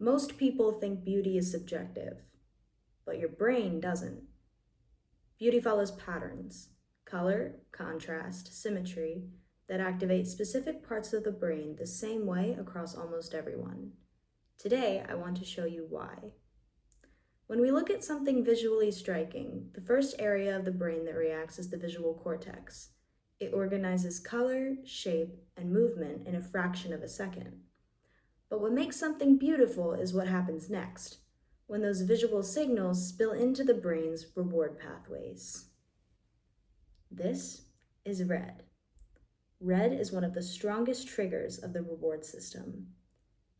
Most people think beauty is subjective, but your brain doesn't. Beauty follows patterns, color, contrast, symmetry, that activate specific parts of the brain the same way across almost everyone. Today, I want to show you why. When we look at something visually striking, the first area of the brain that reacts is the visual cortex. It organizes color, shape, and movement in a fraction of a second. But what makes something beautiful is what happens next, when those visual signals spill into the brain's reward pathways. This is red. Red is one of the strongest triggers of the reward system.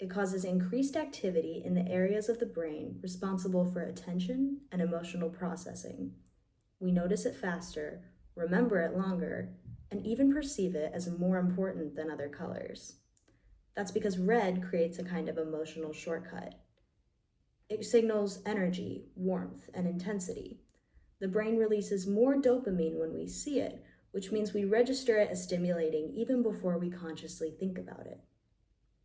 It causes increased activity in the areas of the brain responsible for attention and emotional processing. We notice it faster, remember it longer, and even perceive it as more important than other colors. That's because red creates a kind of emotional shortcut. It signals energy, warmth, and intensity. The brain releases more dopamine when we see it, which means we register it as stimulating even before we consciously think about it.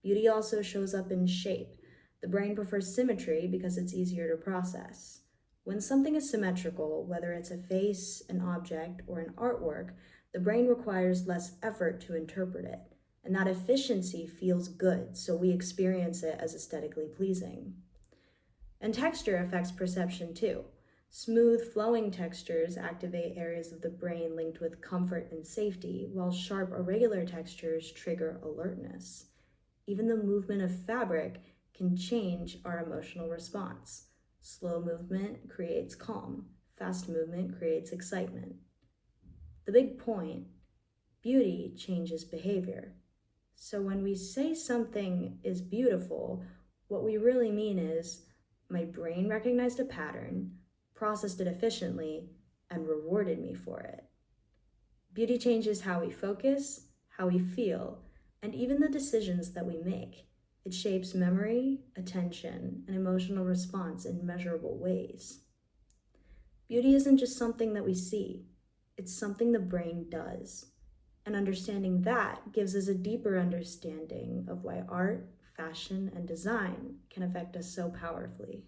Beauty also shows up in shape. The brain prefers symmetry because it's easier to process. When something is symmetrical, whether it's a face, an object, or an artwork, the brain requires less effort to interpret it. And that efficiency feels good, so we experience it as aesthetically pleasing. And texture affects perception too. Smooth, flowing textures activate areas of the brain linked with comfort and safety, while sharp, irregular textures trigger alertness. Even the movement of fabric can change our emotional response. Slow movement creates calm. Fast movement creates excitement. The big point, beauty changes behavior. So when we say something is beautiful, what we really mean is, my brain recognized a pattern, processed it efficiently, and rewarded me for it. Beauty changes how we focus, how we feel, and even the decisions that we make. It shapes memory, attention, and emotional response in measurable ways. Beauty isn't just something that we see, it's something the brain does. And understanding that gives us a deeper understanding of why art, fashion, and design can affect us so powerfully.